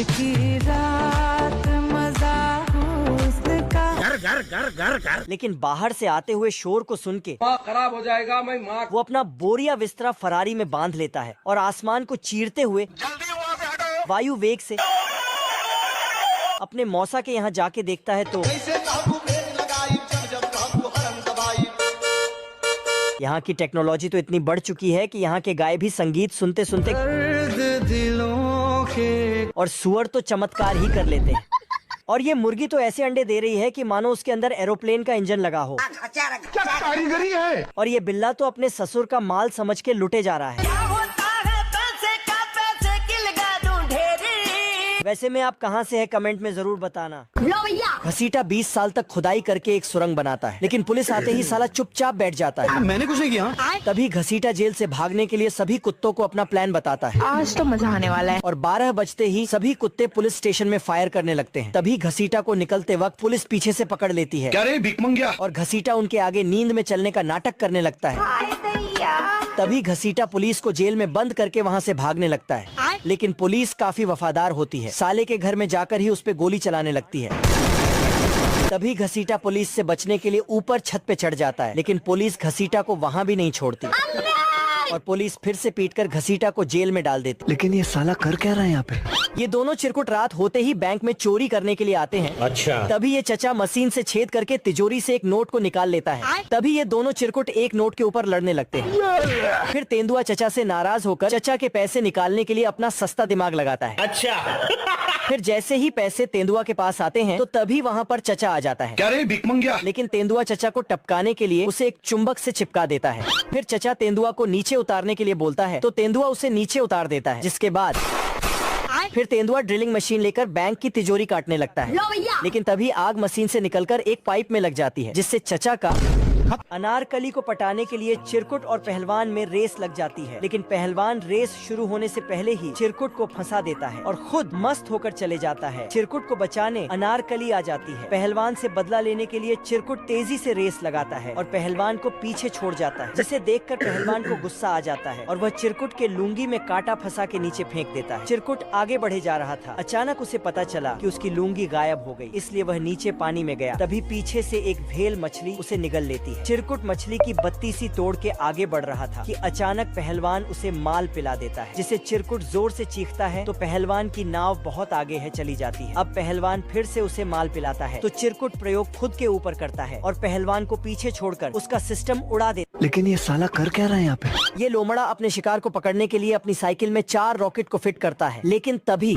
की रात मजा हुस्न का। घर। लेकिन बाहर से आते हुए शोर को सुन के माँ खराब हो जाएगा, मैं माँ। वो अपना बोरिया बिस्तरा फरारी में बांध लेता है और आसमान को चीरते हुए जल्दी वहाँ से हटो। वायु वेग से अपने मौसा के यहाँ जाके देखता है तो यहाँ की टेक्नोलॉजी तो इतनी बढ़ चुकी है कि यहाँ के गाय भी संगीत सुनते सुनते दिलों के और सुअर तो चमत्कार ही कर लेते हैं। और ये मुर्गी तो ऐसे अंडे दे रही है कि मानो उसके अंदर एरोप्लेन का इंजन लगा हो। क्या कारीगरी है। और ये बिल्ला तो अपने ससुर का माल समझ के लुटे जा रहा है। वैसे में आप कहाँ से है कमेंट में जरूर बताना। घसीटा 20 साल तक खुदाई करके एक सुरंग बनाता है, लेकिन पुलिस आते ही साला चुपचाप बैठ जाता है। मैंने कुछ नहीं किया। तभी घसीटा जेल से भागने के लिए सभी कुत्तों को अपना प्लान बताता है। आज तो मजा आने वाला है। और 12 बजते ही सभी कुत्ते पुलिस स्टेशन में फायर करने लगते हैं। तभी घसीटा को निकलते वक्त पुलिस पीछे से पकड़ लेती है। क्या रे भिख मंगिया। और घसीटा उनके आगे नींद में चलने का नाटक करने लगता है। तभी घसीटा पुलिस को जेल में बंद करके वहाँ से भागने लगता है, लेकिन पुलिस काफी वफादार होती है। साले के घर में जाकर ही उस पे गोली चलाने लगती है। तभी घसीटा पुलिस से बचने के लिए ऊपर छत पे चढ़ जाता है, लेकिन पुलिस घसीटा को वहाँ भी नहीं छोड़ती और पुलिस फिर से पीटकर घसीटा को जेल में डाल देती। लेकिन ये साला कर क्या रहा है यहाँ पे। ये दोनों चिरकुट रात होते ही बैंक में चोरी करने के लिए आते हैं। अच्छा। तभी ये चचा मशीन से छेद करके तिजोरी से एक नोट को निकाल लेता है। तभी ये दोनों चिरकुट एक नोट के ऊपर लड़ने लगते हैं। फिर तेंदुआ चचा से नाराज होकर चचा के पैसे निकालने के लिए अपना सस्ता दिमाग लगाता है। अच्छा। फिर जैसे ही पैसे तेंदुआ के पास आते हैं तो तभी वहाँ पर चचा आ जाता है। क्या रे भिख मंगिया। लेकिन तेंदुआ चचा को टपकाने के लिए उसे एक चुंबक से चिपका देता है। फिर चचा तेंदुआ को नीचे उतारने के लिए बोलता है तो तेंदुआ उसे नीचे उतार देता है, जिसके बाद फिर तेंदुआ ड्रिलिंग मशीन लेकर बैंक की तिजोरी काटने लगता है। लेकिन तभी आग मशीन से निकलकर एक पाइप में लग जाती है, जिससे चचा का अनारकली को पटाने के लिए चिरकुट और पहलवान में रेस लग जाती है। लेकिन पहलवान रेस शुरू होने से पहले ही चिरकुट को फंसा देता है और खुद मस्त होकर चले जाता है। चिरकुट को बचाने अनारकली आ जाती है। पहलवान से बदला लेने के लिए चिरकुट तेजी से रेस लगाता है और पहलवान को पीछे छोड़ जाता है, जिसे देखकर पहलवान को गुस्सा आ जाता है और वह चिरकुट के लुंगी में कांटा फंसा के नीचे फेंक देता है। चिरकुट आगे बढ़े जा रहा था। अचानक उसे पता चला कि उसकी लुंगी गायब हो गई, इसलिए वह नीचे पानी में गया। तभी पीछे से एक भेल मछली उसे निगल लेती है। चिरकुट मछली की बत्ती सी तोड़ के आगे बढ़ रहा था कि अचानक पहलवान उसे माल पिला देता है, जिसे चिरकुट जोर से चीखता है तो पहलवान की नाव बहुत आगे है चली जाती है। अब पहलवान फिर से उसे माल पिलाता है तो चिरकुट प्रयोग खुद के ऊपर करता है और पहलवान को पीछे छोड़कर उसका सिस्टम उड़ा देता है। लेकिन ये साला कर क्या रहा है यहाँ पे। ये लोमड़ा अपने शिकार को पकड़ने के लिए अपनी साइकिल में 4 रॉकेट को फिट करता है, लेकिन तभी